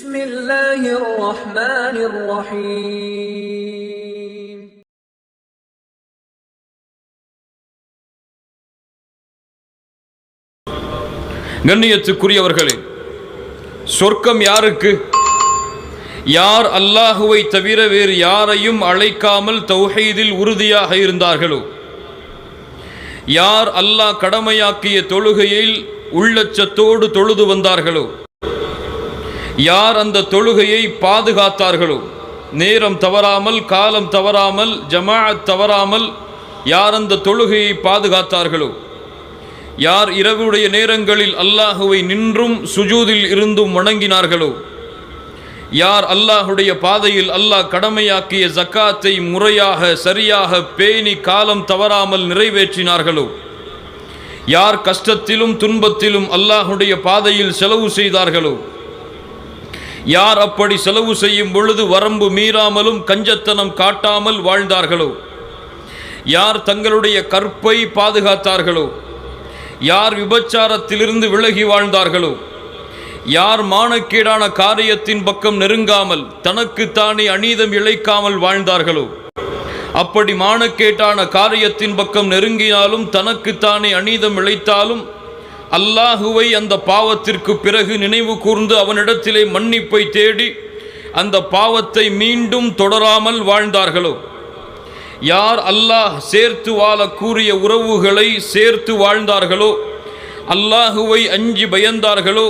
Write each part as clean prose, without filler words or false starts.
بسم الله الرحمن الرحيم கண்ணியத்துக்குரியவர்களே, சொர்க்கம் யாருக்கு? யார் அல்லாஹுவை தவிர வேறு யாரையும் அழைக்காமல் தௌஹீதில் உறுதியாக இருந்தார்களோ, யார் அல்லாஹ் கடமையாக்கிய தொழுகையில் உள்ளச்சத்தோடு தொழுது வந்தார்களோ, யார் அந்த தொழுகையை பாதுகாத்தார்களோ, நேரம் தவறாமல் காலம் தவறாமல் ஜமாஅத் தவறாமல் யார் அந்த தொழுகையை பாதுகாத்தார்களோ, யார் இரவுடைய நேரங்களில் அல்லாஹுவை நின்றும் சுஜூதில் இருந்தும் வணங்கினார்களோ, யார் அல்லாஹுடைய பாதையில் அல்லாஹ் கடமையாக்கிய ஜக்காத்தை முறையாக சரியாக பேணி காலம் தவறாமல் நிறைவேற்றினார்களோ, யார் கஷ்டத்திலும் துன்பத்திலும் அல்லாஹுடைய பாதையில் செலவு செய்தார்களோ, யார் அப்படி செலவு செய்யும் பொழுது வரம்பு மீறாமலும் கஞ்சத்தனம் காட்டாமல் வாழ்ந்தார்களோ, யார் தங்களுடைய கற்பை பாதுகாத்தார்களோ, யார் விபச்சாரத்திலிருந்து விலகி வாழ்ந்தார்களோ, யார் மானக்கேடான காரியத்தின் பக்கம் நெருங்காமல் தனக்குத்தானே அநீதம் இழைக்காமல் வாழ்ந்தார்களோ, அப்படி மானக்கேட்டான காரியத்தின் பக்கம் நெருங்கினாலும் தனக்குத்தானே அநீதம் இழைத்தாலும் அல்லாஹுவை அந்த பாவத்திற்கு பிறகு நினைவு கூர்ந்து அவனிடத்திலே மன்னிப்பை தேடி அந்த பாவத்தை மீண்டும் தொடராமல் வாழ்ந்தார்களோ, யார் அல்லாஹ் சேர்த்து வாழ கூறிய உறவுகளை சேர்த்து வாழ்ந்தார்களோ, அல்லாஹுவை அஞ்சி பயந்தார்களோ,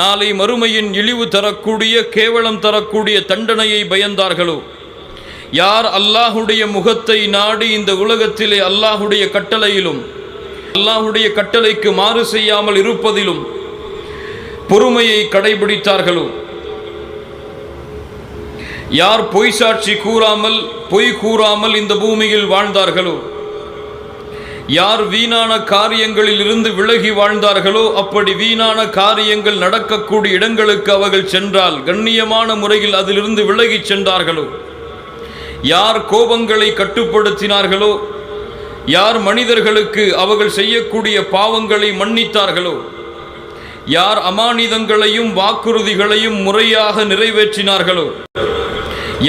நாளை மறுமையின் இழிவு தரக்கூடிய கேவலம் தரக்கூடிய தண்டனையை பயந்தார்களோ, யார் அல்லாஹுடைய முகத்தை நாடி இந்த உலகத்திலே அல்லாஹுடைய கட்டளையிலும் அல்லாஹுடைய கட்டளைக்கு மாறு செய்யாமல் இருப்பதிலும் பொறுமையை கடைபிடித்தார்களோ, யார் பொய் சாட்சி கூறாமல் பொய் கூறாமல் இந்த பூமியில் வாழ்ந்தார்களோ, யார் வீணான காரியங்களில் இருந்து விலகி வாழ்ந்தார்களோ, அப்படி வீணான காரியங்கள் நடக்கக்கூடிய இடங்களுக்கு அவர்கள் சென்றால் கண்ணியமான முறையில் அதிலிருந்து விலகி சென்றார்களோ, யார் கோபங்களை கட்டுப்படுத்தினார்களோ, யார் மனிதர்களுக்கு அவர்கள் செய்யக்கூடிய பாவங்களை மன்னித்தார்களோ, யார் அமானிதங்களையும் வாக்குறுதிகளையும் முறையாக நிறைவேற்றினார்களோ,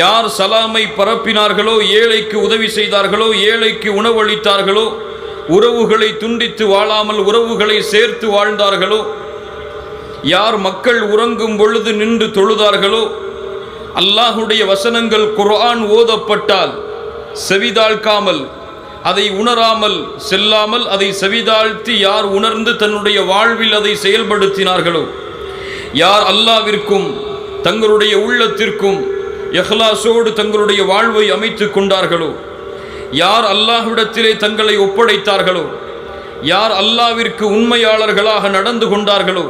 யார் சலாமை பரப்பினார்களோ, ஏழைக்கு உதவி செய்தார்களோ, ஏழைக்கு உணவளித்தார்களோ, உறவுகளை துண்டித்து வாழாமல் உறவுகளை சேர்த்து வாழ்ந்தார்களோ, யார் மக்கள் உறங்கும் பொழுது நின்று தொழுதார்களோ, அல்லாஹுடைய வசனங்கள் குர்ஆன் ஓதப்பட்டால் செவிதாழ்க்காமல் அதை உணராமல் செல்லாமல் அதை செவிதாழ்த்தி யார் உணர்ந்து தன்னுடைய வாழ்வில் அதை செயல்படுத்தினார்களோ, யார் அல்லாஹ்விற்கும் தங்களுடைய உள்ளத்திற்கும் இஹ்லாஸோடு தங்களுடைய வாழ்வை அமைத்து கொண்டார்களோ, யார் அல்லாஹ்விடத்திலே தங்களை ஒப்படைத்தார்களோ, யார் அல்லாஹ்விற்கு உண்மையாளர்களாக நடந்து கொண்டார்களோ,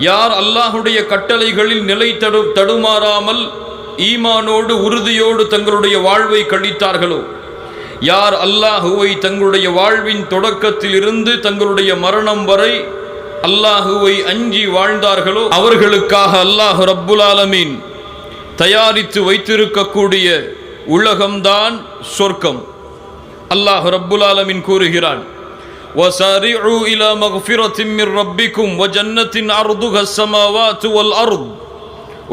யார் அல்லாஹுடைய கட்டளைகளில் நிலை தடுமாறாமல் ஈமானோடு உறுதியோடு தங்களுடைய வாழ்வை கழித்தார்களோ, யார் அல்லாஹுவை தங்களுடைய வாழ்வின் தொடக்கத்தில் இருந்து தங்களுடைய மரணம் வரை அல்லாஹுவை அஞ்சி வாழ்ந்தார்களோ, அவர்களுக்காக அல்லாஹ் ரப்புல் ஆலமீன் தயாரித்து வைத்திருக்கக்கூடிய உலகம்தான் சொர்க்கம். அல்லாஹ் ரப்புல் ஆலமீன் கூறுகிறான், وَسَارِعُوا إِلَى مَغْفِرَةٍ مِّن رَّبِّكُمْ وَجَنَّةٍ عَرْضُهَا السَّمَاوَاتُ وَالْأَرْضُ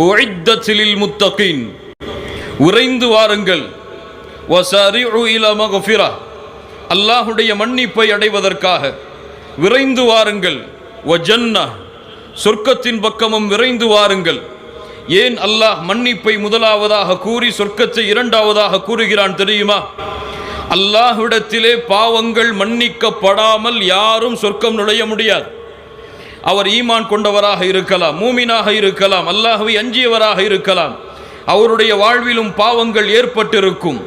أُعِدَّتْ لِلْمُتَّقِينَ. விரைந்து வாருங்கள். وَسَارِعُوا إِلَى مَغْفِرَةٍ, அல்லாஹுடைய மன்னிப்பை அடைவதற்காக விரைந்து வாருங்கள். وَجَنَّةٍ, சொர்க்கத்தின் பக்கமும் விரைந்து வாருங்கள். ஏன் அல்லாஹ் மன்னிப்பை முதலாவதாக கூறி சொர்க்கத்தை இரண்டாவதாக கூறுகிறான் தெரியுமா? அல்லாஹ்விடத்திலே பாவங்கள் மன்னிக்கப்படாமல் யாரும் சொர்க்கம் நுழைய முடியாது. அவர் ஈமான் கொண்டவராக இருக்கலாம், மூமினாக இருக்கலாம், அல்லாஹ்வை அஞ்சியவராக இருக்கலாம், அவருடைய வாழ்விலும் பாவங்கள் ஏற்பட்டிருக்கும்.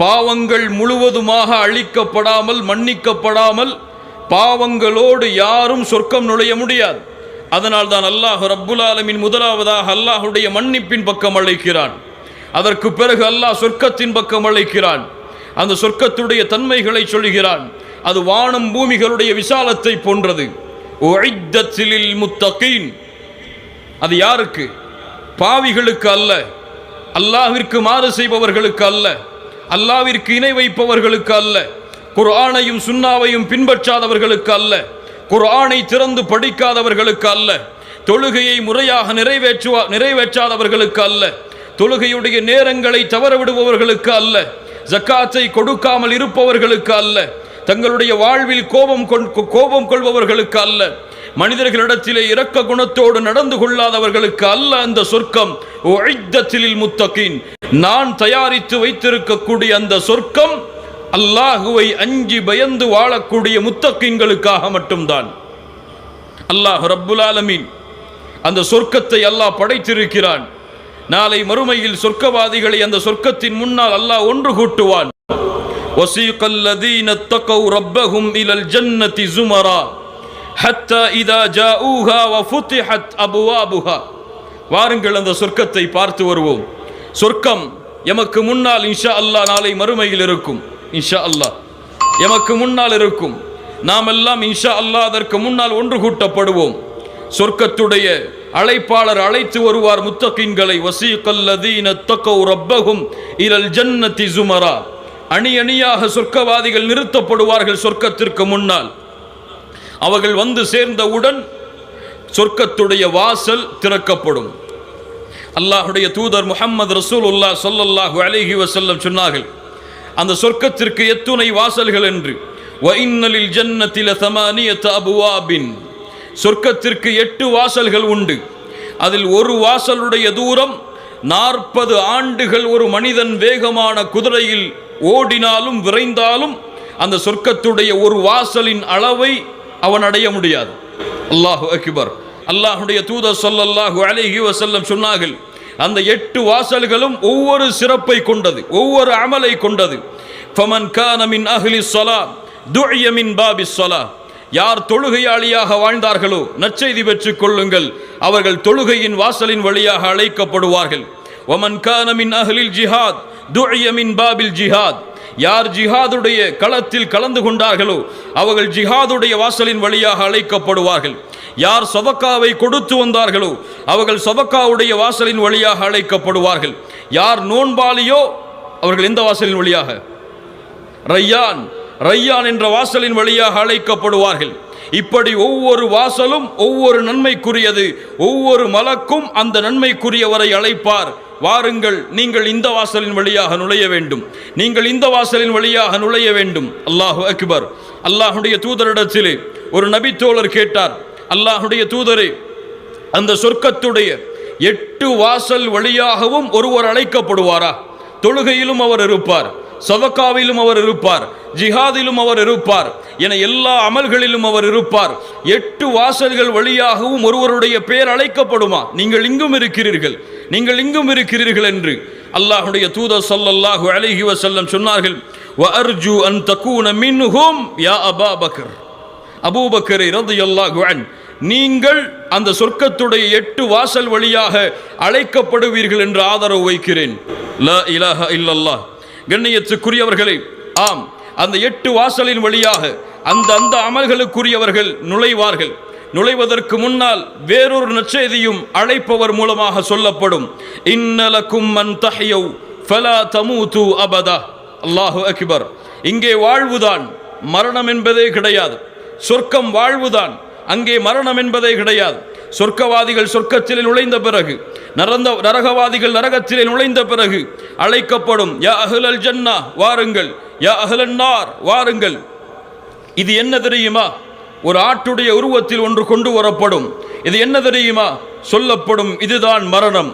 பாவங்கள் முழுவதுமாக அழிக்கப்படாமல் மன்னிக்கப்படாமல் பாவங்களோடு யாரும் சொர்க்கம் நுழைய முடியாது. அதனால் தான் அல்லாஹ் ரப்புல் ஆலமீன் முதலாவதாக அல்லாஹுடைய மன்னிப்பின் பக்கம் அழைக்கிறான். அதற்கு பிறகு அல்லாஹ் சொர்க்கத்தின் பக்கம் அழைக்கிறான். அந்த சொர்க்கத்துடைய தன்மைகளை சொல்கிறான். அது வானம் பூமிகளுடைய விசாலத்தை போன்றது. உஇத்தத் லில் முத்தகீன், அது யாருக்கு? பாவிகளுக்கு அல்ல, அல்லாஹ்விற்கு மாறு செய்பவர்களுக்கு அல்ல, அல்லாஹ்விற்கு இணை வைப்பவர்களுக்கு அல்ல, குர்ஆனையும் சுன்னாவையும் பின்பற்றாதவர்களுக்கு அல்ல, குர்ஆனை திறந்து படிக்காதவர்களுக்கு அல்ல, தொழுகையை முறையாக நிறைவேற்றாதவர்களுக்கு அல்ல, தொழுகையுடைய நேரங்களை தவறவிடுபவர்களுக்கு அல்ல, ஜக்காத்தை கொடுக்காமல் இருப்பவர்களுக்கு அல்ல, தங்களுடைய வாழ்வில் கோபம் கொள்பவர்களுக்கு அல்ல, மனிதர்களிடத்திலே இரக்க குணத்தோடு நடந்து கொள்ளாதவர்களுக்கு அல்ல அந்த சொர்க்கம். உஇத்தத்தில் முத்தகீன், நான் தயாரித்து வைத்திருக்கக்கூடிய அந்த சொர்க்கம் அல்லாஹுவை அஞ்சி பயந்து வாழக்கூடிய முத்தகீன்களுக்காக மட்டும்தான். அல்லாஹ் ரப்புல் ஆலமீன் அந்த சொர்க்கத்தை அல்லாஹ் படைத்திருக்கிறான். நாளை மறுமையில் சொர்க்கவாதிகளை அந்த சொர்க்கத்தின் முன்னால் அல்லாஹ் ஒன்று கூட்டுவான். வஸீகல் லதீன தகவ் ரப்பஹும் இலல் ஜன்னதி ஸுமரா ஹத்தா இதா ஜாஊஹா வஃபுதிஹத் அபுவாபுஹா. வாருங்கள் அந்த சொர்க்கத்தை பார்த்து வருவோம். சொர்க்கம் எமக்கு முன்னால் இன்ஷா அல்லாஹ் நாளை மறுமையில் இருக்கும். இன்ஷா அல்லாஹ் எமக்கு முன்னால் இருக்கும். நாம் எல்லாம் இன்ஷா அல்லாஹ் அதற்கு முன்னால் ஒன்று கூட்டப்படுவோம். சொர்க்கத்துடைய அழைப்பாளர் அழைத்து வருவார் முத்தகீன்களை. வஸீகல் லதீன தகவ் ரப்பஹும் இலல் ஜன்னதி ஸுமரா. அணி அணியாக சொர்க்கவாதிகள் நிறுத்தப்படுவார்கள் சொர்க்கத்திற்கு முன்னால். அவர்கள் வந்து சேர்ந்தவுடன் சொர்க்கத்துடைய வாசல் திறக்கப்படும். அல்லாஹுடைய தூதர் முஹம்மது ரசூலுல்லாஹ் ஸல்லல்லாஹு அலைஹி வஸல்லம் சொன்னார்கள், அந்த சொர்க்கத்திற்கு எத்துணை வாசல்கள் என்று. வ இன்னலில் ஜன்னதி லதமானியத அபுவாபின், சொர்க்கத்திற்கு 8 வாசல்கள் உண்டு. அதில் ஒரு வாசலுடைய தூரம் 40 ஆண்டுகள் ஒரு மனிதன் வேகமான குதிரையில் ஓடினாலும் விரைந்தாலும் அந்த சொர்க்கத்துடைய ஒரு வாசலின் அளவை அவன் அடைய முடியாது. அல்லாஹு அக்பர். அல்லாஹுடைய தூதர் ஸல்லல்லாஹு அலைஹி வஸல்லம் சொன்னார்கள், அந்த 8 வாசல்களும் ஒவ்வொரு சிறப்பை கொண்டது, ஒவ்வொரு அமலை கொண்டது. ஃபமன் கான மின் அஹ்லி ஸலாத் துஇய மின் பாபிஸ் ஸலாத். யார் தொழுகையாளியாக வாழ்ந்தார்களோ நற்செய்தி பெற்றுக் கொள்ளுங்கள், அவர்கள் தொழுகையின் வாசலின் வழியாக அழைக்கப்படுவார்கள். வமன் கான மின் அஹ்லில் ஜிஹாத் துஇய மின் பாபில் ஜிஹாத். யார் ஜிஹாதுடைய களத்தில் கலந்து கொண்டார்களோ அவர்கள் ஜிஹாதுடைய வாசலின் வழியாக அழைக்கப்படுவார்கள். யார் சதக்காவை கொடுத்து வந்தார்களோ அவர்கள் சதக்காவுடைய வாசலின் வழியாக அழைக்கப்படுவார்கள். யார் நோன்பாளியோ அவர்கள் எந்த வாசலின் வழியாக? ரய்யான் என்ற வாசலின் வழியாக அழைக்கப்படுவார்கள். இப்படி ஒவ்வொரு வாசலும் ஒவ்வொரு நன்மைக்குரியது. ஒவ்வொரு மலக்கும் அந்த நன்மைக்குரியவரை அழைப்பார். வாருங்கள், நீங்கள் இந்த வாசலின் வழியாக நுழைய வேண்டும், நீங்கள் இந்த வாசலின் வழியாக நுழைய வேண்டும். அல்லாஹு அக்பர். அல்லாஹுடைய தூதரிடத்திலே ஒரு நபித்தோழர் கேட்டார், அல்லாஹுடைய தூதரே, அந்த சொர்க்கத்துடைய 8 வாசல் வழியாகவும் ஒருவர் அழைக்கப்படுவாரா? தொழுகையிலும் அவர் இருப்பார், சதக்காவிலும் அவர் இருப்பார், ஜிஹாதிலும் அவர் இருப்பார், என எல்லா அமல்களிலும் அவர் இருப்பார். 8 வாசல்கள் வழியாகவும் ஒருவருடைய பெயர் அழைக்கப்படுமா? நீங்கள் இங்கும் இருக்கிறீர்கள், நீங்கள் இங்கும் இருக்கிறீர்கள் என்று அல்லாஹுடைய தூதர் ஸல்லல்லாஹு அலைஹி வஸல்லம் சொன்னார்கள். வ அர்ஜு அன் தகூன மின்ஹும் யா அபூபக்கர். அபூபக்கரை ரலியல்லாஹு அன்ஹு, நீங்கள் அந்த சொர்க்கத்துடைய 8 வாசல் வழியாக அழைக்கப்படுவீர்கள் என்று ஆதரவு வைக்கிறேன். லா இலாஹ இல்லல்லாஹ். கண்ணியத்துக்குரியவர்களே, ஆம், அந்த 8 வாசலின் வழியாக அந்த அமல்களுக்குரியவர்கள் நுழைவார்கள். நுழைவதற்கு முன்னால் வேறொரு நற்செய்தியும் அழைப்பவர் மூலமாக சொல்லப்படும். இன்னலக்கும் மன் தஹ்யவ் ஃபலா தமூது அபதா. அல்லாஹு அக்பர். இங்கே வாழ்வுதான், மரணம் என்பதே கிடையாது. சொர்க்கம் வாழ்வுதான், அங்கே மரணம் என்பதே கிடையாது. சொர்க்கவாதிகள் சொர்க்கத்திலே நுழைந்த பிறகு, நரகவாதிகள் நரகத்திலே நுழைந்த பிறகு அழைக்கப்படும், யா அஹ்லல் ஜன்னா வாருங்கள், யா அஹ்லன் நார் வாருங்கள். இது என்ன தெரியுமா? ஒரு ஆட்டுடைய உருவத்தில் ஒன்று கொண்டு வரப்படும். இது என்ன தெரியுமா? சொல்லப்படும், இதுதான் மரணம்.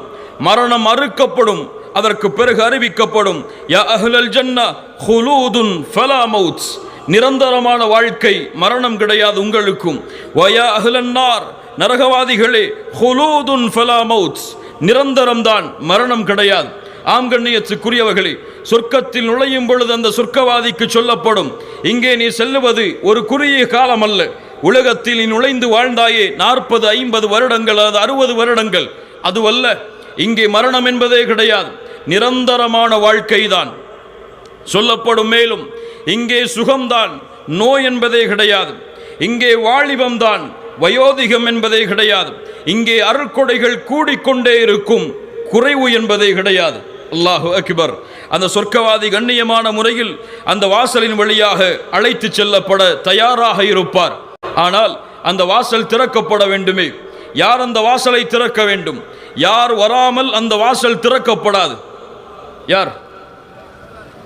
மரணம் அறுக்கப்படும். அதற்கு பிறகு அறிவிக்கப்படும், யா அஹ்லல் ஜன்னா ஹுலூதுன் ஃபலா மௌத். நிரந்தரமான வாழ்க்கை, மரணம் கிடையாது உங்களுக்கும். வயா அஹ்லன் நார், நரகவாதிகளே, ஹுலூதுன் ஃபலா மௌத், நிரந்தரம்தான், மரணம் கிடையாது. ஆம் கண்ணியத்துக்குரியவர்களே, சொர்க்கத்தில் நுழையும் பொழுது அந்த சொர்க்கவாதிக்கு சொல்லப்படும், இங்கே நீ செல்லுவது ஒரு குறுகிய காலம் அல்ல. உலகத்தில் நீ நுழைந்து வாழ்ந்தாயே 40, 50 வருடங்கள், அது 60 வருடங்கள், அதுவல்ல. இங்கே மரணம் என்பதே கிடையாது, நிரந்தரமான வாழ்க்கை தான் சொல்லப்படும். மேலும் இங்கே சுகம்தான், நோய் என்பதே கிடையாது. இங்கே வாலிபம்தான், வயோதிகம் என்பதே கிடையாது. இங்கே அருட்கொடைகள் கூடிக்கொண்டே இருக்கும், குறைவு என்பதே கிடையாது. அல்லாஹு அக்பர். அந்த சொர்க்கவாதி கண்ணியமான முறையில் அந்த வாசலின் வழியாக அழைத்து செல்லப்பட தயாராக இருப்பார். ஆனால் அந்த வாசல் திறக்கப்பட வேண்டுமே. யார் அந்த வாசலை திறக்க வேண்டும்? யார் வராமல் அந்த வாசல் திறக்கப்படாது? யார்?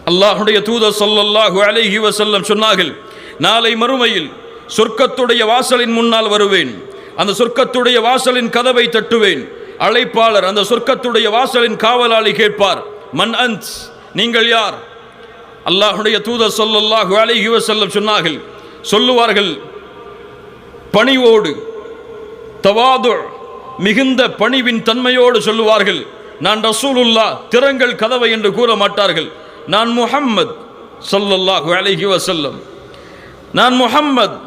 அல்லாஹ்வுடைய தூதர் ஸல்லல்லாஹு அலைஹி வஸல்லம் சொன்னார்கள், நாளை மறுமையில் சொர்க்கத்துடைய வாசலின் முன்னால் வருவேன், அந்த சொர்க்கத்துடைய வாசலின் கதவை தட்டுவேன். அழைப்பாளர், அந்த சொர்க்கத்துடைய வாசலின் காவலாளி கேட்பார், மன் அன்த், நீங்கள் யார்? அல்லாஹ்வுடைய தூதர் ஸல்லல்லாஹு அலைஹி வஸல்லம் சொன்னார்கள், சொல்லுவார்கள் பணிவோடு, தவாது, மிகுந்த பணிவின் தன்மையோடு சொல்லுவார்கள், நான் ரசூலுல்லாஹ், திறங்கள் கதவை என்று கூற மாட்டார்கள். நான் முஹம்மத் ஸல்லல்லாஹு அலைஹி வஸல்லம், நான் முஹம்மத்,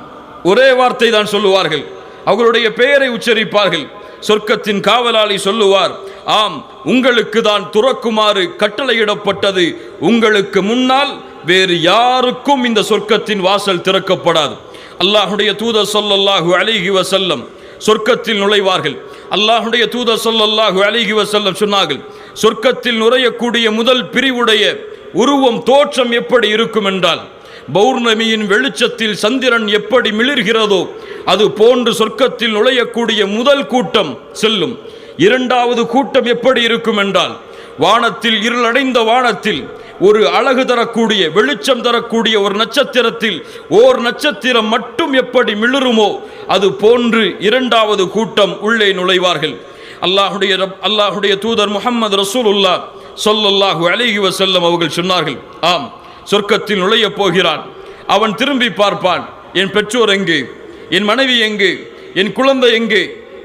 ஒரே வார்த்தை தான் சொல்லுவார்கள். அவர்களுடைய பெயரை உச்சரிப்பார்கள். சொர்க்கத்தின் காவலாளி சொல்லுவார், ஆம், உங்களுக்கு தான் துறக்குமாறு கட்டளையிடப்பட்டது, உங்களுக்கு முன்னால் வேறு யாருக்கும் இந்த சொர்க்கத்தின் வாசல் திறக்கப்படாது. அல்லாஹ்வுடைய தூதர் ஸல்லல்லாஹு அலைஹி வஸல்லம் சொர்க்கத்தில் நுழைவார்கள். அல்லாஹ்வுடைய தூதர் ஸல்லல்லாஹு அலைஹி வஸல்லம் சொன்னார்கள், சொர்க்கத்தில் நுழையக்கூடிய முதல் பிரிவுடைய உருவம், தோற்றம் எப்படி இருக்கும் என்றால், பௌர்ணமியின் வெளிச்சத்தில் சந்திரன் எப்படி மிளிர்கிறதோ அது போன்று சொர்க்கத்தில் நுழையக்கூடிய முதல் கூட்டம் செல்லும். இரண்டாவது கூட்டம் எப்படி இருக்கும் என்றால், வானத்தில், இருளடைந்த வானத்தில் ஒரு அழகு தரக்கூடிய, வெளிச்சம் தரக்கூடிய ஒரு நட்சத்திரத்தில் ஓர் நட்சத்திரம் மட்டும் எப்படி மிளிருமோ அது போன்று இரண்டாவது கூட்டம் உள்ளே நுழைவார்கள். அல்லாஹ்வுடைய தூதர் முஹம்மது ரசூலுல்லாஹ் ஸல்லல்லாஹு அலைஹி வஸல்லம் அவர்கள் சொன்னார்கள், ஆம், சொர்க்கத்தில் நுழைய போகிறான். அவன் திரும்பி பார்ப்பான், என் பெற்றோர் எங்கே, என் மனைவி எங்கே, என் குழந்தை எங்கே,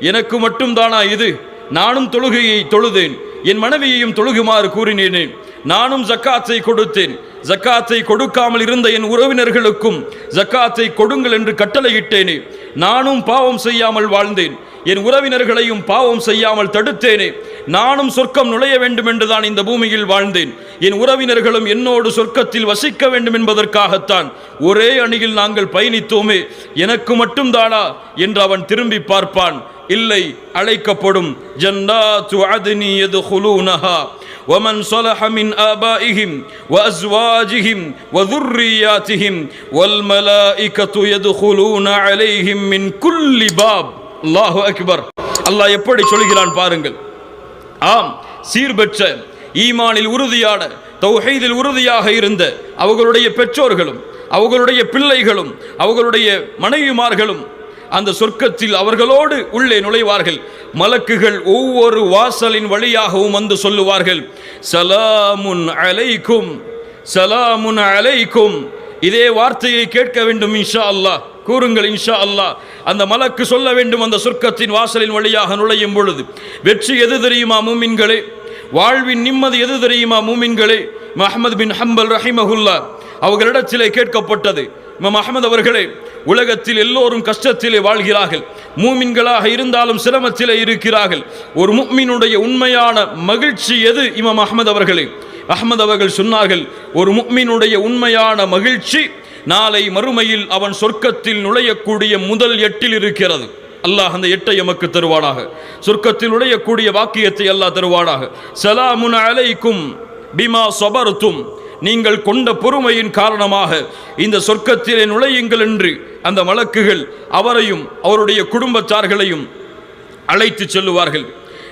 எனக்கு மட்டும்தானா இது? நானும் தொழுகையை தொழுதேன், என் மனைவியையும் தொழுகுமாறு கூறினேனே, நானும் ஜக்காத்தை கொடுத்தேன், ஜக்காத்தை கொடுக்காமல் இருந்த என் உறவினர்களுக்கும் ஜக்காத்தை கொடுங்கள் என்று கட்டளையிட்டேனே, நானும் பாவம் செய்யாமல் வாழ்ந்தேன், என் உறவினர்களையும் பாவம் செய்யாமல் தடுத்தேனே, நானும் சொர்க்கம் நுழைய வேண்டும் என்றுதான் இந்த பூமியில் வாழ்ந்தேன், என் உறவினர்களும் என்னோடு சொர்க்கத்தில் வசிக்க வேண்டும் என்பதற்காகத்தான் ஒரே அணியில் நாங்கள் பயணித்தோமே, எனக்கு மட்டும்தானா என்று அவன் திரும்பி பார்ப்பான். இல்லை, அழைக்கப்படும், ஜன்னாத்து அத்னி யதுகுலூனஹா ومن صلح من آبائهم وأزواجهم وذرياتهم والملائكة يدخلون عليهم من كل باب. அல்லாஹு அக்பர். அல்லாஹ் எப்படி சொல்கிறான் பாருங்கள். ஆம், சீர்பெற்ற, ஈமானில் உறுதியான, தௌஹீதில் உறுதியாக இருந்த அவர்களுடைய பெற்றோர்களும் அவர்களுடைய பிள்ளைகளும் அவர்களுடைய மனைவிமார்களும் அந்த சொர்க்கத்தில் அவர்களோடு உள்ளே நுழைவார்கள். மலக்குகள் ஒவ்வொரு வாசலின் வழியாகவும் வந்து சொல்லுவார்கள், சலாமுன் அலைக்கும், சலாமுன் அலைக்கும். இதே வார்த்தையை கேட்க வேண்டும் இன்ஷா அல்லாஹ், கூறுங்கள் இன்ஷா அல்லாஹ். அந்த மலக்கு சொல்ல வேண்டும் அந்த சொர்க்கத்தின் வாசலின் வழியாக நுழையும் பொழுது. வெற்றி எது தெரியுமா மூமின்களே? வாழ்வின் நிம்மதி எது தெரியுமா மூமின்களே? அஹ்மத் பின் ஹம்பல் ரஹிமஹுல்லா அவர்களிடத்திலே கேட்கப்பட்டது, இமாம் அஹ்மத் அவர்களே, உலகத்தில் எல்லோரும் கஷ்டத்திலே வாழ்கிறார்கள், மூமின்களாக இருந்தாலும் சிரமத்திலே இருக்கிறார்கள், ஒரு முஃமினுடைய உண்மையான மகிழ்ச்சி எது இமாம் அஹ்மத் அவர்களே? அஹ்மத் அவர்கள் சொன்னார்கள், ஒரு முஃமினுடைய உண்மையான மகிழ்ச்சி நாளை மறுமையில் அவன் சொர்க்கத்தில் நுழையக்கூடிய முதல் 8 இருக்கிறது. அல்லாஹ் அந்த 8 எமக்கு தருவானாக. சொர்க்கத்தில் நுழையக்கூடிய வாக்கியத்தை அல்லாஹ் தருவானாக. சலாமுன் அலைக்கும் பிமா சபர்தும், நீங்கள் கொண்ட பொறுமையின் காரணமாக இந்த சொர்க்கத்திலே நுழையுங்கள் என்று அந்த மலக்குகள் அவரையும் அவருடைய குடும்பத்தார்களையும் அழைத்து செல்லுவார்கள்.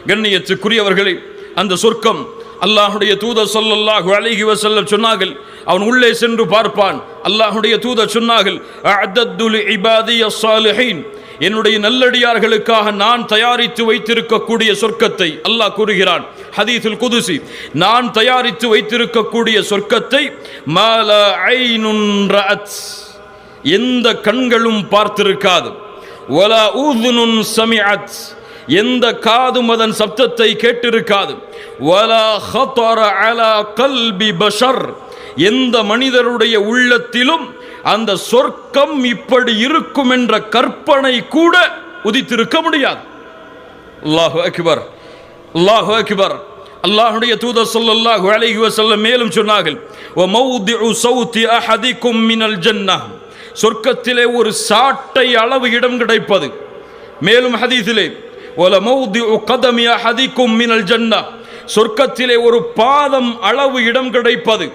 கண்ணியத்துக்குரியவர்களே, அந்த சொர்க்கம், அல்லாஹ்வுடைய தூதர் ஸல்லல்லாஹு அலைஹி வஸல்லம் சொன்னார்கள், அவன் உள்ளே சென்று பார்ப்பான். அல்லாஹ்வுடைய தூதர் சொன்னார்கள், அஅதத்து லிஇபாதிய ஸாலிஹீன், என்னுடைய நல்லடியார்களுக்காக நான் தயாரித்து வைத்திருக்கக்கூடிய சொர்க்கத்தை அல்லாஹ் கூறுகிறான் ஹதீஸுல் குதுசி, நான் தயாரித்து வைத்திருக்கக்கூடிய சொர்க்கத்தை மாலா ஐனுன் ரஅத், எந்த கண்களும் பார்த்திருக்காது, வலா ஊதுனுன் சமிஅத், எந்த காதும் அதன் சப்தத்தை கேட்டிருக்காது, வலா ஹதர அலா கல்பி பஷர், எந்த மனிதருடைய உள்ளத்திலும் அந்த சொர்க்கம் இப்படி இருக்கும் என்ற கற்பனை கூட உதித்திருக்க முடியாது. அல்லாஹு அக்பர், அல்லாஹு அக்பர். அல்லாஹ்வுடைய தூதர் ஸல்லல்லாஹு அலைஹி வஸல்லம் மேலும் சொன்னார்கள், வ மௌதிஉ ஸௌதி அஹதிக்கும் மினல் ஜன்னah, சொர்க்கத்திலே ஒரு சாட்டை அளவு இடம் கிடைப்பது. மேலும் ஹதீஸிலே வல மௌதிஉ கதமி அஹதிக்கும் மினல் ஜன்னah, சொர்க்கத்திலே ஒரு பாதம் அளவு இடம் கிடைப்பது.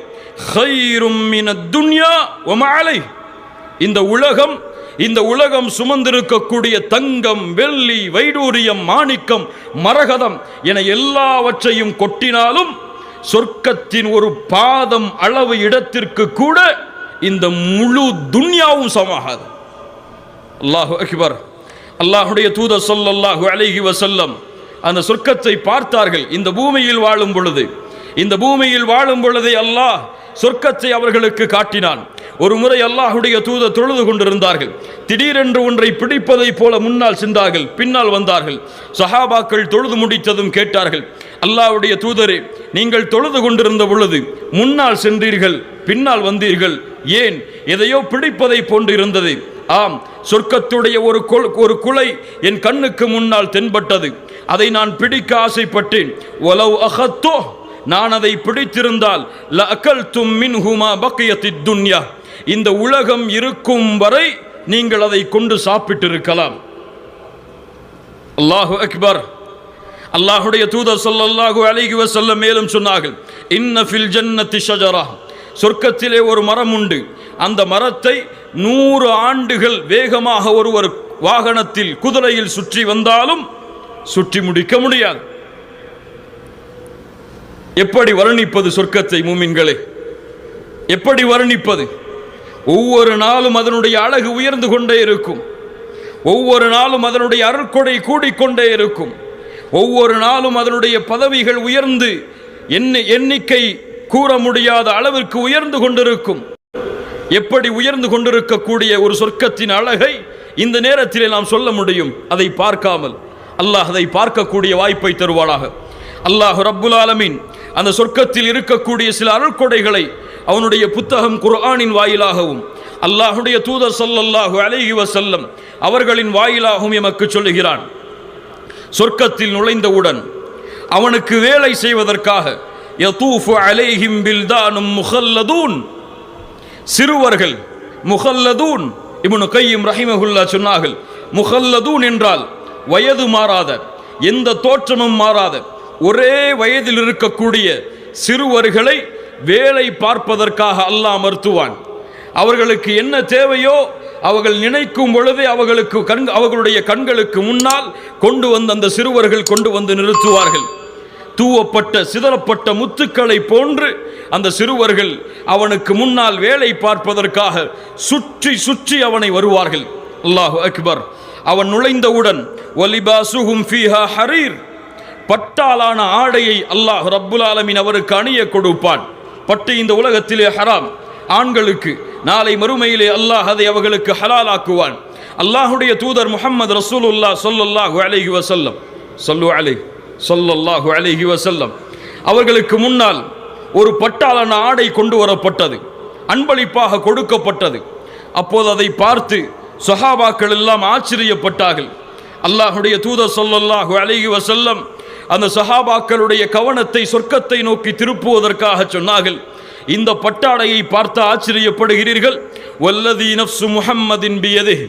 ஹைரும் மினத் துன்யா வ மா அலைஹ், இந்த உலகம் இந்த உலகம் சுமந்திருக்கக்கூடிய தங்கம், வெள்ளி, வைடூரியம், மாணிக்கம், மரகதம் என எல்லாவற்றையும் கொட்டினாலும் சொர்க்கத்தின் ஒரு பாதம் அளவு இடத்திற்கு கூட இந்த முழு துன்யாவும் சமமாகாது. அல்லாஹு அக்பர். அல்லாஹுடைய தூதர் ஸல்லல்லாஹு அலைஹி வஸல்லம் அந்த சொர்க்கத்தை பார்த்தார்கள். இந்த பூமியில் வாழும் பொழுதே அல்லாஹ் சொர்க்கத்தை அவர்களுக்கு காட்டினான். ஒரு முறை அல்லாஹுடைய தூதர் தொழுது கொண்டிருந்தார்கள். திடீரென்று ஒன்றை பிடிப்பதை போல முன்னால் சென்றார்கள், பின்னால் வந்தார்கள். சஹாபாக்கள் தொழுது முடித்ததும் கேட்டார்கள், அல்லாஹ்வுடைய தூதரே, நீங்கள் தொழுது கொண்டிருந்த பொழுது முன்னால் சென்றீர்கள், பின்னால் வந்தீர்கள், ஏன்? எதையோ பிடிப்பதை போன்று இருந்தது. ஆம், சொர்க்கத்துடைய ஒரு குலை என் கண்ணுக்கு முன்னால் தென்பட்டது. அதை நான் பிடிக்க ஆசைப்பட்டேன். வலவ் அகத்தோ, நான் அதை பிடித்திருந்தால் லஅகல்தும் மின்ஹுமா பக்கியத்தித் துன்யா, இந்த உலகம் இருக்கும் வரை நீங்கள் அதை கொண்டு சாப்பிட்டிருக்கலாம். அல்லாஹு அக்பர். அல்லாஹுடைய தூதர் ஸல்லல்லாஹு அலைஹி வஸல்லம் மேலும் சொன்னார்கள், இன்ன ஃபில் ஜன்னத்தி ஷஜரா, சொர்க்கத்திலே ஒரு மரம் உண்டு. அந்த மரத்தை 100 ஆண்டுகள் வேகமாக ஒருவர் வாகனத்தில் குதிரையில் சுற்றி வந்தாலும் சுற்றி முடிக்க முடியாது. எப்படி வர்ணிப்பது சொர்க்கத்தை மூமின்களே? எப்படி வர்ணிப்பது? ஒவ்வொரு நாளும் அதனுடைய அழகு உயர்ந்து கொண்டே இருக்கும். ஒவ்வொரு நாளும் அதனுடைய அருட்கொடை கூடிக்கொண்டே இருக்கும். ஒவ்வொரு நாளும் அதனுடைய பதவிகள் உயர்ந்து எண்ணிக்கை கூற முடியாத அளவிற்கு உயர்ந்து கொண்டிருக்கும். எப்படி உயர்ந்து கொண்டிருக்கக்கூடிய ஒரு சொர்க்கத்தின் அழகை இந்த நேரத்திலே நாம் சொல்ல முடியும்? அதை பார்க்காமல் அல்லாஹ் அதை பார்க்கக்கூடிய வாய்ப்பை தருவானாக. அல்லாஹ் ரப்புல் ஆலமீன் அந்த சொர்க்கத்தில் இருக்கக்கூடிய சில அருட்கொடைகளை அவனுடைய புத்தகம் குர்ஆனின் வாயிலாகவும் அல்லாஹுடைய தூதர் ஸல்லல்லாஹு அலைஹி வஸல்லம் அவர்களின் வாயிலாகவும் எமக்கு சொல்லுகிறான். சொர்க்கத்தில் நுழைந்தவுடன் அவனுக்கு வேலை செய்வதற்காக யதூஃபு அலைஹிம் பில்தானும் முஹல்லதூன், சிறுவர்கள், முஹல்லதூன். இப்னு கய்யிம் ரஹிமஹுல்லாஹ் சொன்னார்கள், முஹல்லதூன் என்றால் வயது மாறாத, எந்த தோற்றமும் மாறாத, ஒரே வயதில் இருக்கக்கூடிய சிறுவர்களை வேலை பார்ப்பதற்காக அல்லாஹ் அமர்த்துவான். அவர்களுக்கு என்ன தேவையோ அவர்கள் நினைக்கும் பொழுதே அவர்களுடைய கண்களுக்கு முன்னால் கொண்டு வந்து அந்த சிறுவர்கள் கொண்டு வந்து நிறுத்துவார்கள். தூவப்பட்ட சிதறப்பட்ட முத்துக்களை போன்று அந்த சிறுவர்கள் அவனுக்கு முன்னால் வேலை பார்ப்பதற்காக சுற்றி சுற்றி அவனை வருவார்கள். அல்லாஹு அக்பர். அவன் நுழைந்தவுடன் வலிபாசுஹும் ஃபீஹா ஹரீர், பட்டாலான ஆடையை அல்லாஹ் ரப்புல் ஆலமீன் அவருக்கு அணிய கொடுப்பான். பட்டு இந்த உலகத்திலே ஹராம், ஆண்களுக்கு நாளை மறுமையிலே அல்லாஹ் அதை அவர்களுக்கு ஹலாலாக்குவான். அல்லாஹுடைய தூதர் முஹம்மது ரசூலுல்லாஹ் ஸல்லல்லாஹு அலைஹி வஸல்லம் ஸல்லல்லாஹு அலைஹி வஸல்லம் அவர்களுக்கு முன்னால் ஒரு பட்டாலான ஆடை கொண்டு வரப்பட்டது, அன்பளிப்பாக கொடுக்கப்பட்டது. அப்போது அதை பார்த்து சஹாபாக்கள் எல்லாம் ஆச்சரியப்பட்டார்கள். அல்லாஹுடைய தூதர் ஸல்லல்லாஹு அலைஹி வஸல்லம் அந்த சஹாபாக்களுடைய கவனத்தை சொர்க்கத்தை நோக்கி திருப்புவதற்காக சொன்னார்கள், இந்த பட்டாடையை பார்த்து ஆச்சரியப்படுகிறீர்கள். வல்லதி நஃப்சு முஹம்மதின் பியதிஹி,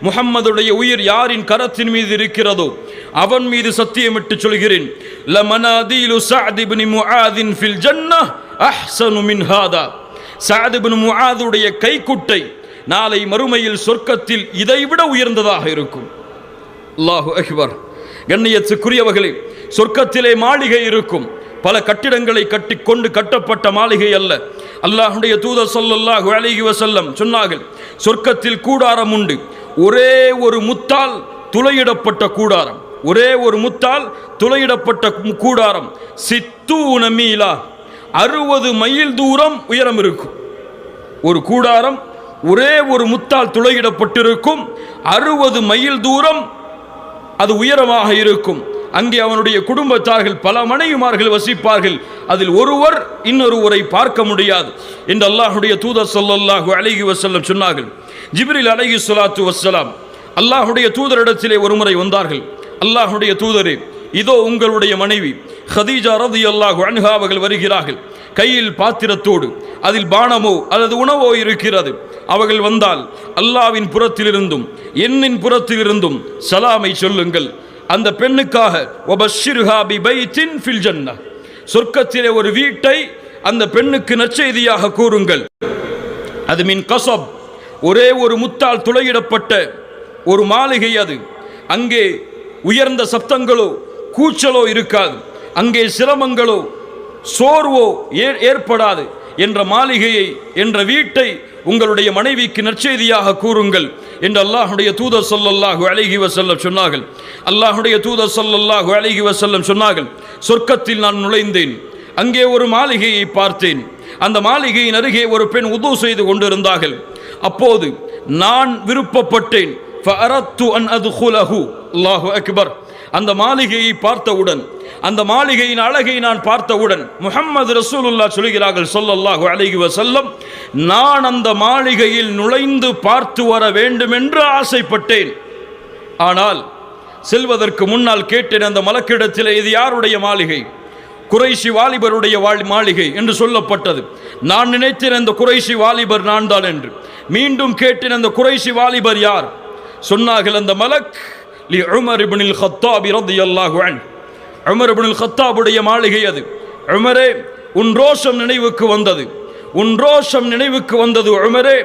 முஹம்மதுடைய உயிர் யாரின் கரத்தின் மீது இருக்கிறதோ அவன் மீது சத்தியமிட்டு சொல்கிறேன், லமனாதீலு ஸஅத் இப்னு முஆதின் ஃபில் ஜன்னஹ் அஹ்ஸனு மின் ஹாதா, ஸஅத் இப்னு முஆதுடைய கைக்குட்டை நாளை மறுமையில் சொர்க்கத்தில் இதைவிட உயர்ந்ததாக இருக்கும். அல்லாஹு அக்பர். கண்ணியத்துக்குரியவர்களே, சொர்க்கத்திலே மாளிகை இருக்கும், பல கட்டிடங்களை கட்டிக்கொண்டு கட்டப்பட்ட மாளிகை அல்ல. அல்லாஹுடைய தூதர் ஸல்லல்லாஹு அலைஹி வஸல்லம் சொன்னார்கள், சொர்க்கத்தில் கூடாரம் உண்டு, ஒரே ஒரு முத்தால் துளையிடப்பட்ட கூடாரம், ஒரே ஒரு முத்தால் துளையிடப்பட்ட கூடாரம், சித்தூன மீலா, 60 மைல் தூரம் உயரம் இருக்கும். ஒரு கூடாரம் ஒரே ஒரு முத்தால் துளையிடப்பட்டிருக்கும், 60 மைல் தூரம் அது உயரமாக இருக்கும். அங்கே அவனுடைய குடும்பத்தார்கள், பல மனைவிமார்கள் வசிப்பார்கள். அதில் ஒருவர் இன்னொருவரை பார்க்க முடியாது என்று அல்லாஹுடைய தூதர் ஸல்லல்லாஹு அலைஹி வஸல்லம் சொன்னார்கள். ஜிப்ரீல் அலைஹிஸ்ஸலாத்து வஸ்ஸலாம் அல்லாஹுடைய தூதரிடத்திலே ஒருமுறை வந்தார்கள். அல்லாஹுடைய தூதரே, இதோ உங்களுடைய மனைவி ஹதீஜா ரலியல்லாஹு அன்ஹா அவர்கள் வருகிறார்கள். கையில் பாத்திரத்தோடு அதில் பானமோ அல்லது உணவோ இருக்கிறது. அவர்கள் வந்தால் அல்லாவின் புறத்திலிருந்தும் என்னின் புறத்திலிருந்தும் சலாமை சொல்லுங்கள். அந்த பெண்ணுக்காக வபஷ்ஷிர்ஹா பிபைத்தின் ஃபில் ஜன்னah, சொர்க்கத்திலே ஒரு வீட்டை அந்த பெண்ணுக்கு நற்செய்தியாக கூறுங்கள். அது மின் கஸப், ஒரே ஒரு முத்தால் துளையிடப்பட்ட ஒரு மாளிகை அது. அங்கே உயர்ந்த சப்தங்களோ கூச்சலோ இருக்காது, அங்கே சிரமங்களோ சோர்வோ ஏற்படாது என்ற மாளிகையை, என்ற வீட்டை உங்களுடைய மனைவிக்கு நற்செய்தியாக கூறுங்கள் என்று அல்லாஹுடைய தூதர் ஸல்லல்லாஹு அலைஹி வஸல்லம் சொன்னார்கள். அல்லாஹுடைய தூதர் ஸல்லல்லாஹு அலைஹி வஸல்லம் சொன்னார்கள், சொர்க்கத்தில் நான் நுழைந்தேன், அங்கே ஒரு மாளிகையை பார்த்தேன். அந்த மாளிகையின் அருகே ஒரு பெண் உது செய்து கொண்டிருந்தார்கள். அப்போது நான் விருப்பப்பட்டேன், ஃபஅரத்து அன் அத்குலஹு. அல்லாஹு அக்பர். அந்த மாளிகையை பார்த்தவுடன், அந்த மாளிகையின் அழகை நான் பார்த்தவுடன், முஹம்மது ரசூலுல்லாஹ் சொல்கிறார்கள் ஸல்லல்லாஹு அலைஹி வஸல்லம், நான் அந்த மாளிகையில் நுழைந்து பார்த்து வர வேண்டும் என்று ஆசைப்பட்டேன். ஆனால் செல்வதற்கு முன்னால் கேட்டேன் அந்த மலக்கிடத்தில், இது யாருடைய மாளிகை? குறைஷி வாலிபருடைய மாளிகை என்று சொல்லப்பட்டது. நான் நினைத்தேன் அந்த குறைஷி வாலிபர் நான் தான் என்று. மீண்டும் கேட்டேன், அந்த குறைஷி வாலிபர் யார்? சொன்னார்கள், அந்த மலக் லி உமர் இப்னுல் கத்தாப் ரலியல்லாஹு அன்ஹு. உமர் இப்னுல் கத்தாபுடைய மாளிகை அது. உமரே, உன் ரோஷம் நினைவுக்கு வந்தது, உன் ரோஷம் நினைவுக்கு வந்தது உமரே,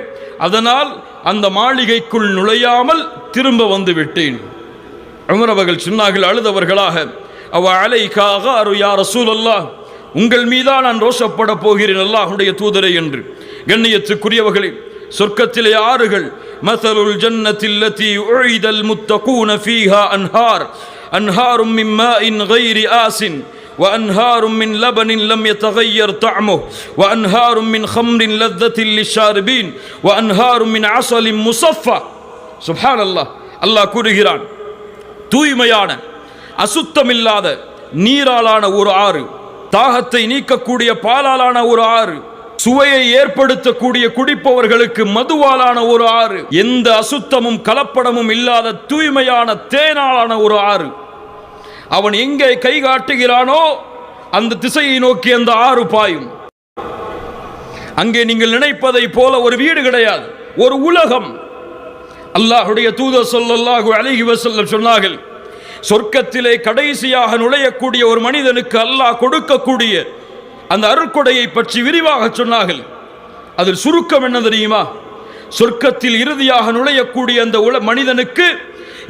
அதனால் அந்த மாளிகைக்குள் நுழையாமல் திரும்ப வந்து விட்டேன். உமர் அவர்கள் சொன்னார்கள் அழுதவர்களாக, அவ அலைக்காக அரு யா ரசூலல்லாஹ், உங்கள் மீதா நான் ரோஷப்பட போகிறேன் அல்லாஹ்வுடைய தூதரே என்று. கண்ணியத்துக்குரியவர்களே, சொர்க்கத்திலே ஆறுகள், மஸலுல் ஜன்னத்தில் லதி உஇதல் முத்தகூன ஃபீஹா அன்ஹார் அன்ஹாரும் மின் மாஇன் கைரி ஆசின் وأنهار من لبن لم يتغير طعمه وأنهار من خمر لذة للشاربين وأنهار من عسل مصفى. سبحان الله. அல்லாஹ் கூறுகிறான், தூய்மையான அசுத்தமில்லாத நீராலான ஒரு ஆறு, தாகத்தை நீக்கக்கூடிய பாலாலான ஒரு ஆறு, சுவையை ஏற்படுத்தக்கூடிய குடிப்பவர்களுக்கு மதுவாலான ஒரு ஆறு, எந்த அசுத்தமும் கலப்படமும் இல்லாத தூய்மையான தேனாலான ஒரு ஆறு. அவன் எங்கே கை காட்டுகிறானோ அந்த திசையை நோக்கி அந்த ஆறு பாயும். அங்கே நீங்கள் நினைப்பதை போல ஒரு வீடு கிடையாது, ஒரு உலகம். அல்லாஹ்வுடைய தூதர் ஸல்லல்லாஹு அலைஹி வஸல்லம் சொன்னார்கள், சொர்க்கத்திலே கடைசியாக நுழையக்கூடிய ஒரு மனிதனுக்கு அல்லாஹ் கொடுக்கக்கூடிய அந்த அருட்கொடையை பற்றி விரிவாக சொன்னார்கள். அதில் சுருக்கம் என்ன தெரியுமா? சொர்க்கத்தில் இறுதியாக நுழையக்கூடிய அந்த மனிதனுக்கு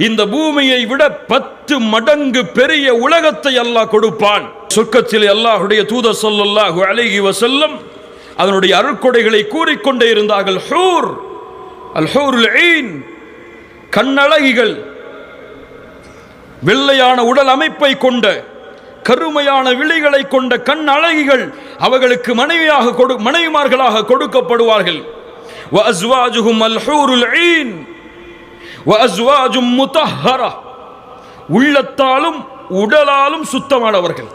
இந்த பூமியை விட 10 மடங்கு பெரிய உலகத்தை அல்லாஹ் கொடுப்பான். சொர்க்கத்தில் அல்லாஹ்வுடைய தூதர் ஸல்லல்லாஹு அலைஹி வஸல்லம் அதனுடைய அருட்கொடைகளை கூறிக்கொண்டே இருந்தார்கள். ஹூர், அல் ஹூருல் ஈன், கண்ணழகிகள், வெள்ளையான உடல் அமைப்பை கொண்ட, கருமையான விழிகளை கொண்ட கண் அழகிகள் அவர்களுக்கு மனைவிமார்களாக கொடுக்கப்படுவார்கள். வ அஸ்வாஜுஹும் அல் ஹூருல் ஈன் வ அஸ்வாஜும் முத்தஹ்ஹரா, உள்ளத்தாலும் உடலாலும் சுத்தமானவர்கள்.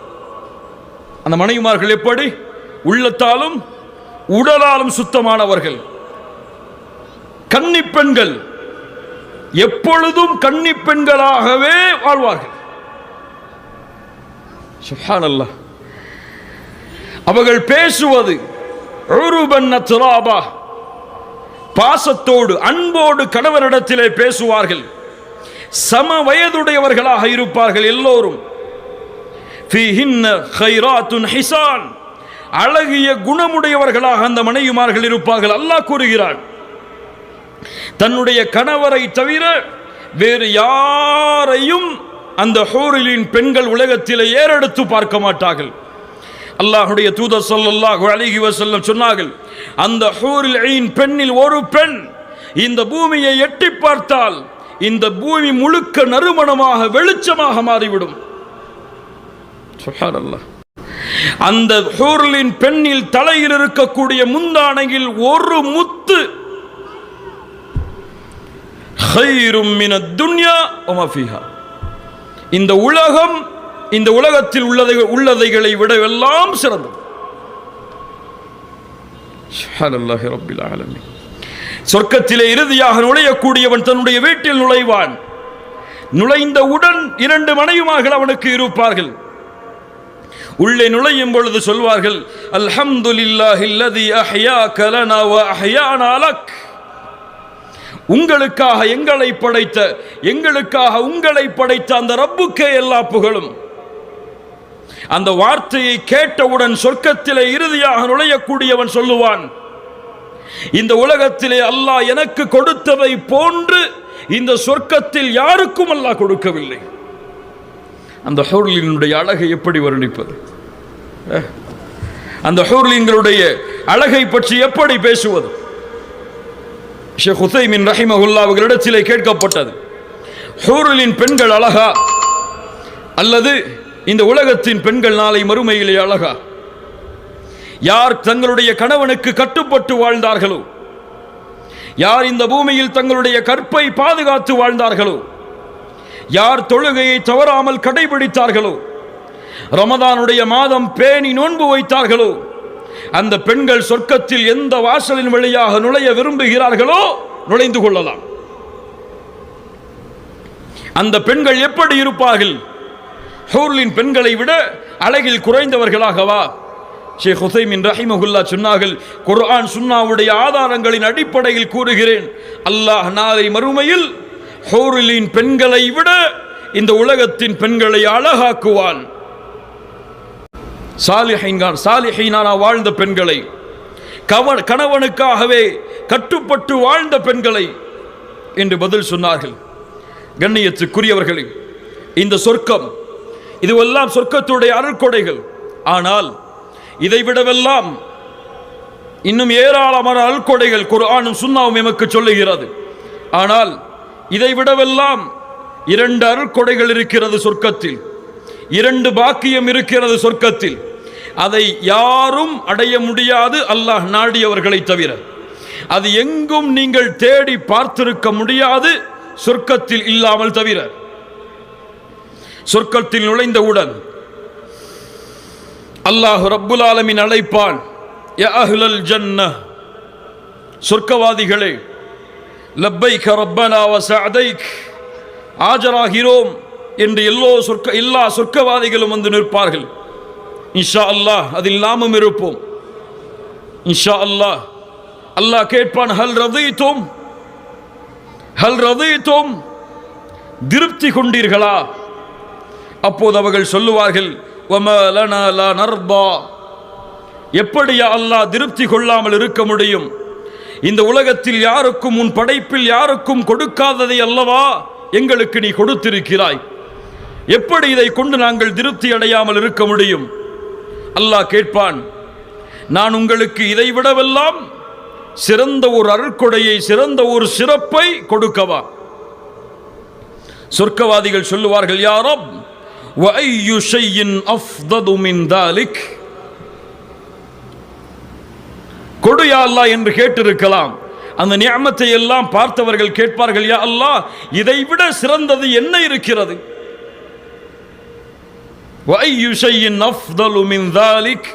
அந்த மனைவிமார்கள் எப்படி? உள்ளத்தாலும் உடலாலும் சுத்தமானவர்கள். கன்னி பெண்கள் எப்பொழுதும் கன்னி பெண்களாகவே வாழ்வார்கள். சுப்ஹானல்லாஹ். அவர்கள் பேசுவது உருபன் அத்ராபா, பாசத்தோடு அன்போடு கணவரிடத்திலே பேசுவார்கள். சம வயதுடையவர்களாக இருப்பார்கள் எல்லோரும். ஃபீஹின்ன கைராத்துன் ஹிசான், அழகிய குணமுடையவர்களாக அந்த மனைவிமார்கள் இருப்பார்கள். அல்லாஹ் கூறுகிறான், தன்னுடைய கணவரை தவிர வேறு யாரையும் அந்த ஹூரிலின் பெண்கள் உலகத்திலே ஏறெடுத்து பார்க்க மாட்டார்கள். அல்லாஹ்வுடைய தூதர் ஸல்லல்லாஹு அலைஹி வஸல்லம் சொன்னார்கள், அந்த ஹூரில் ஈன் பெண்ணில் ஒரு பெண் இந்த பூமியை எட்டி பார்த்தால் இந்த பூமி முழுக்க நறுமணமாக வெளிச்சமாக மாறிவிடும். சுப்ஹானல்லாஹ். அந்த ஹூரிலின் பெண்ணில் தலையில் இருக்கக்கூடிய முந்தானையில் ஒரு முத்து கைரும் மினத் துன்யா வ மா ஃபீஹா, இந்த உலகம், இந்த உலகத்தில் உள்ளதைகளை விட எல்லாம் சிறந்தது. சுப்ஹானல்லாஹி ரப்பில் ஆலமீன். சொர்க்கத்திலே இறுதியாக நுழையக்கூடியவன் தன்னுடைய வீட்டில் நுழைவான். நுழைந்தவுடன் 2 மனைவிமார்கள் அவனுக்கு இருப்பார்கள். உள்ளே நுழையும் பொழுது சொல்வார்கள், அல்ஹம்துலில்லாஹில்லதி அஹ்யாக லனா வ அஹ்யானா லக், உங்களுக்காக எங்களை படைத்த, எங்களுக்காக உங்களை படைத்த அந்த ரப்புக்கே எல்லா புகழும். அந்த வார்த்தையை கேட்டவுடன் சொர்க்கத்திலே இறுதியாக நுழையக்கூடியவன் சொல்லுவான், இந்த உலகத்திலே அல்லாஹ் எனக்கு கொடுத்ததை போன்று இந்த சொர்க்கத்தில் யாருக்கும் அல்லாஹ் கொடுக்கவில்லை. அந்த ஹூர்லினுடைய அழகை எப்படி வர்ணிப்பது? அந்த ஹூர்லின்களுடைய அழகை பற்றி எப்படி பேசுவது? ஷேக் உதைமின் ரஹிமஹுல்லாஹ் அவர்களிடத்திலே கேட்கப்பட்டது, ஹூர்லின் பெண்கள் அழகா அல்லது இந்த உலகத்தின் பெண்கள் நாளை மறுமையிலே அழகா? யார் தங்களுடைய கணவனுக்கு கட்டுப்பட்டு வாழ்ந்தார்களோ, யார் இந்த பூமியில் தங்களுடைய கற்பை பாதுகாத்து வாழ்ந்தார்களோ, யார் தொழுகையை தவறாமல் கடைபிடித்தார்களோ, ரமதானுடைய மாதம் பேணி நோன்பு வைத்தார்களோ, அந்த பெண்கள் சொர்க்கத்தில் எந்த வாசலின் வழியாக நுழைய விரும்புகிறார்களோ நுழைந்து கொள்ளலாம். அந்த பெண்கள் எப்படி இருப்பார்கள்? ஹூர்லின் பெண்களை விட அழகில் குறைந்தவர்களாகவா? ஷேக் உதைமின் ரஹிமஹுல்லாஹ் சொன்னார்கள், குர்ஆன் சுன்னாவுடைய ஆதாரங்களின் அடிப்படையில் கூறுகிறேன், அல்லாஹ் நாளை மறுமையில் ஹூர்லின் பெண்களை விட இந்த உலகத்தின் பெண்களை அழகாக்குவான். சாலிஹீனான வாழ்ந்த பெண்களை, கணவனுக்காகவே கட்டுப்பட்டு வாழ்ந்த பெண்களை என்று பதில் சொன்னார்கள். கண்ணியத்துக்குரியவர்களே, இந்த சொர்க்கம் இதுவெல்லாம் சொர்க்கத்துடைய அருள்கொடைகள். ஆனால் இதைவிடவெல்லாம் இன்னும் ஏராளமான அருள்கொடைகள் குர்ஆனும் சுன்னாவும் எமக்கு சொல்லுகிறது. ஆனால் இதைவிடவெல்லாம் 2 அருள்கொடைகள் இருக்கிறது சொர்க்கத்தில், 2 பாக்கியம் இருக்கிறது சொர்க்கத்தில். அதை யாரும் அடைய முடியாது அல்லாஹ் நாடியவர்களை தவிர. அது எங்கும் நீங்கள் தேடி பார்த்திருக்க முடியாது சொர்க்கத்தில் இல்லாமல் தவிர. சொர்க்கத்தில் நுழைந்தவுடன் அல்லாஹ் ரப்புல் ஆலமீன் அழைப்பான், யா அஹ்லல் ஜன்னஹ், சொர்க்கவாதிகளே, லப்பைக ரப்பனா வ சஅதைக், ஆஜராகிறோம் என்று எல்லா சொர்க்கவாதிகளும் வந்து நிற்பார்கள். இன்ஷா அல்லாஹ் அதில் நாமும் இருப்போம். இன்ஷா அல்லாஹ். அல்லாஹ் கேட்பான், ஹல் ரதீதும், ஹல் ரதீதும், திருப்தி கொண்டீர்களா? அப்போது அவர்கள் சொல்லுவார்கள், வமா லனா லா நர்பா, எப்படியா அல்லாஹ் திருப்தி கொள்ளாமல் இருக்க முடியும்? இந்த உலகத்தில் யாருக்கும், உன் படைப்பில் யாருக்கும் கொடுக்காததை அல்லவா எங்களுக்கு நீ கொடுத்திருக்கிறாய். எப்படி இதை கொண்டு நாங்கள் திருப்தி அடையாமல் இருக்க முடியும்? அல்லாஹ் கேட்பான், நான் உங்களுக்கு இதை விடவெல்லாம் சிறந்த ஒரு அருட்கொடையை, சிறந்த ஒரு சிறப்பை கொடுக்கவா? சொர்க்கவாதிகள் சொல்லுவார்கள், யா ரப் வ ஐயு ஷைஇன் அஃதது மின் தாலிக், கொடு யா அல்லாஹ் என்று கேட்டிருக்கலாம். அந்த நிஅமத்தை எல்லாம் பார்த்தவர்கள் கேட்பார்கள், யா அல்லாஹ் இதைவிட சிறந்தது என்ன இருக்கிறது? வ ஐயு ஷைஇன் அஃதலு மின் தாலிக்,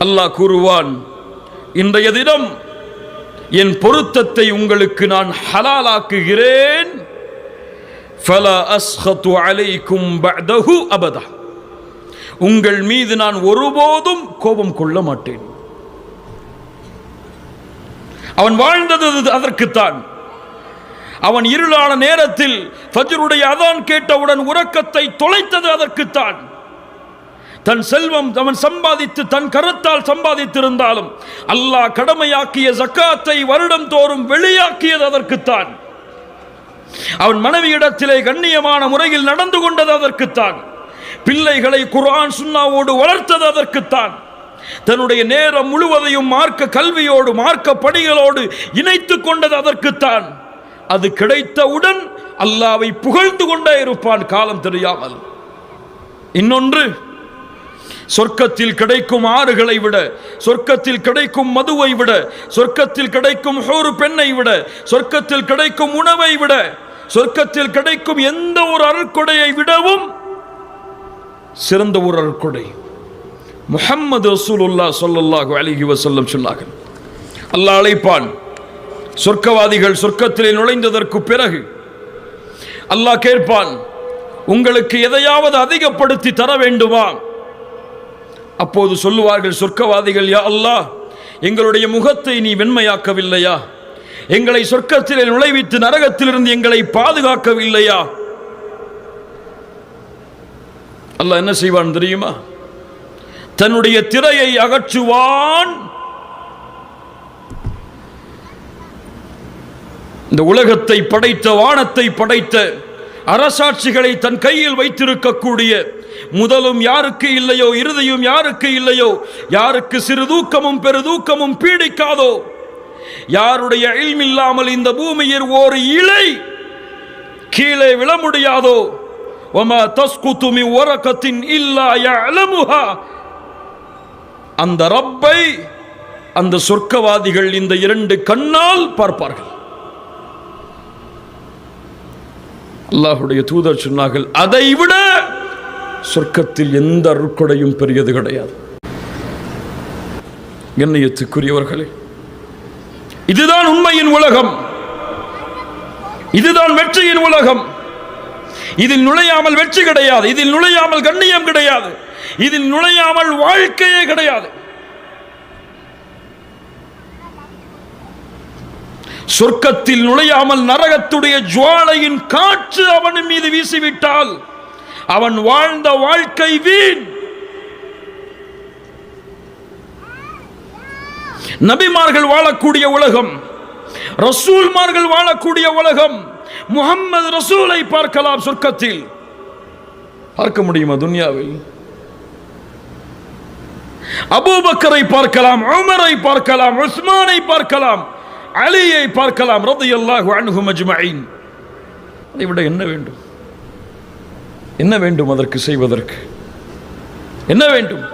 அல்லாஹ் கூறுவான், இன்றைய தினம் என் பொருத்தத்தை உங்களுக்கு நான் ஹலாலாக்குகிறேன். ஃபலா அஸ்கது அலைக்கும் பஅதஹு அபதா, உங்கள் மீது நான் ஒருபோதும் கோபம் கொள்ள மாட்டேன். அவன் வாழ்ந்தது அதற்குத்தான். அவன் இருளான நேரத்தில் ஃபஜ்ருடைய அதான் கேட்டவுடன் உறக்கத்தை தொலைத்தது அதற்குத்தான். தன் செல்வம் அவன் சம்பாதித்து தன் கரத்தால் சம்பாதித்திருந்தாலும் அல்லாஹ் கடமையாக்கிய ஜக்காத்தை வருடம் தோறும் வெளியாக்கியது அதற்குத்தான். அவன் மனைவியிடத்திலே கண்ணியமான முறையில் நடந்து கொண்டது அதற்குத்தான். பிள்ளைகளை குர்ஆன் சுன்னாவோடு வளர்த்தது அதற்குத்தான். தன்னுடைய நேரம் முழுவதையும் மார்க்க கல்வியோடு, மார்க்க பணிகளோடு இணைத்து கொண்டது அதற்குத்தான். அது கிடைத்தவுடன் அல்லாஹ்வை புகழ்ந்து கொண்டே இருப்பான் காலம் தெரியாமல். இன்னொன்று, சொர்க்கத்தில் கிடைக்கும் ஆறுகளை விட, சொர்க்கத்தில் கிடைக்கும் மதுவை விட, சொர்க்கத்தில் கிடைக்கும் ஹூர் பெண்ணை விட, சொர்க்கத்தில் கிடைக்கும் உணவை விட, சொர்க்கத்தில் கிடைக்கும் எந்த ஒரு அருட்கொடையை விடவும் சிறந்த ஒரு அருட்கொடை முஹம்மது ரசூலுல்லாஹ் ஸல்லல்லாஹு அலைஹி வஸல்லம் சொன்னார்கள். அல்லாஹ் அழைப்பான், சொர்க்கவாதிகள் சொர்க்கத்திலே நுழைந்ததற்கு பிறகு அல்லாஹ் கேட்பான், உங்களுக்கு எதையாவது அதிகப்படுத்தி தர வேண்டுமா? அப்போது சொல்லுவார்கள் சொர்க்கவாதிகள், யா அல்லாஹ் எங்களுடைய முகத்தை நீ வெண்மையாக்கவில்லையா? எங்களை சொர்க்கத்திலே நுழைவித்து நரகத்திலிருந்து எங்களை பாதுகாக்கவில்லையா? அல்லாஹ் என்ன செய்வான் தெரியுமா? தன்னுடைய திரையை அகற்றுவான். இந்த உலகத்தை படைத்த, வானத்தை படைத்த, அரசாட்சிகளை தன் கையில் வைத்திருக்கக்கூடிய, முதலும் யாருக்கு இல்லையோ இறுதியும் யாருக்கு இல்லையோ, யாருக்கு சிறு தூக்கமும் பெருதூக்கமும் பீடிக்காதோ, யாருடைய இல்ம் இல்லாமல் இந்த பூமியில் ஒரு இலை கீழே விழ முடியாதோ, வமா தஸ்குது மின் வரகத்தின் இல்லா யஅலமுஹா, அந்த ரப்பை அந்த சொர்க்கவாதிகள் இந்த இரண்டு கண்ணால் பார்ப்பார்கள். அல்லாஹ்வுடைய தூதர் சொன்னார்கள், அதை விட சொர்க்கத்தில் எந்த அருட்கொடையும் பெரியது கிடையாது. கண்ணியத்துக்குரியவர்களே, இதுதான் உண்மையின் உலகம், இதுதான் வெற்றியின் உலகம். இதில் நுழையாமல் வெற்றி கிடையாது, இதில் நுழையாமல் கண்ணியம் கிடையாது, இதில் நுழையாமல் வாழ்க்கையே கிடையாது. சொர்க்கத்தில் நுழையாமல் நரகத்துடைய ஜுவாலையின் காற்று அவன் மீது வீசிவிட்டால் அவன் வாழ்ந்த வாழ்க்கை வீண். நபிமார்கள் வாழக்கூடிய உலகம், ரசூல்மார்கள் வாழக்கூடிய உலகம். முஹம்மது ரசூலை பார்க்கலாம் சொர்க்கத்தில், பார்க்க முடியுமா துன்யாவில்? அபூபக்கரை பார்க்கலாம், உமரை பார்க்கலாம், உஸ்மானை பார்க்கலாம், அலியை பார்க்கலாம், ரலியல்லாஹு அன்ஹும் அஜ்மஈன். அதை விட என்ன வேண்டும்? என்ன வேண்டும் அதற்கு செய்வதற்கு? என்ன வேண்டும்?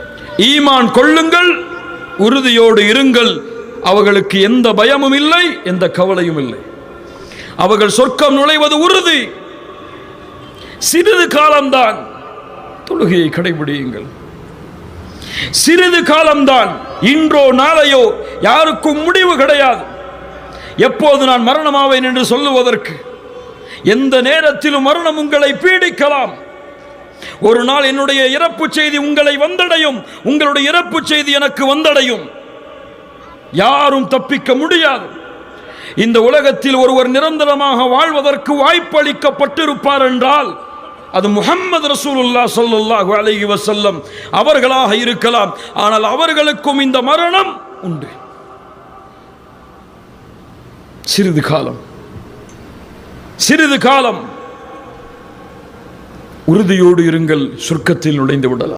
ஈமான் கொள்ளுங்கள், உறுதியோடு இருங்கள். அவர்களுக்கு எந்த பயமும் இல்லை, எந்த கவலையும் இல்லை. அவர்கள் சொர்க்கம் நுழைவது உறுதி. சிறிது காலம்தான், தொழுகையை கடைபிடியுங்கள். சிறிது காலம்தான், இன்றோ நாளையோ யாருக்கும் முடிவு கிடையாது. எப்போது நான் மரணமாவேன் என்று சொல்லுவதற்கு எந்த நேரத்திலும் மரணம் உங்களை பீடிக்கலாம். ஒரு நாள் என்னுடைய இறப்பு செய்தி உங்களை வந்தடையும், உங்களுடைய இறப்பு செய்தி எனக்கு வந்தடையும். யாரும் தப்பிக்க முடியாது. இந்த உலகத்தில் ஒருவர் நிரந்தரமாக வாழ்வதற்கு வாய்ப்பளிக்கப்பட்டிருப்பார் என்றால் அது முஹம்மது ரசூலுல்லாஹ் ஸல்லல்லாஹு அலைஹி வஸல்லம் அவர்களாக இருக்கலாம். ஆனால் அவர்களுக்கும் இந்த மரணம் உண்டு. சிறிது காலம், சிறிது காலம் உறுதியோடு இருங்கள், சொர்க்கத்தில் நுழைந்து விடலாம்.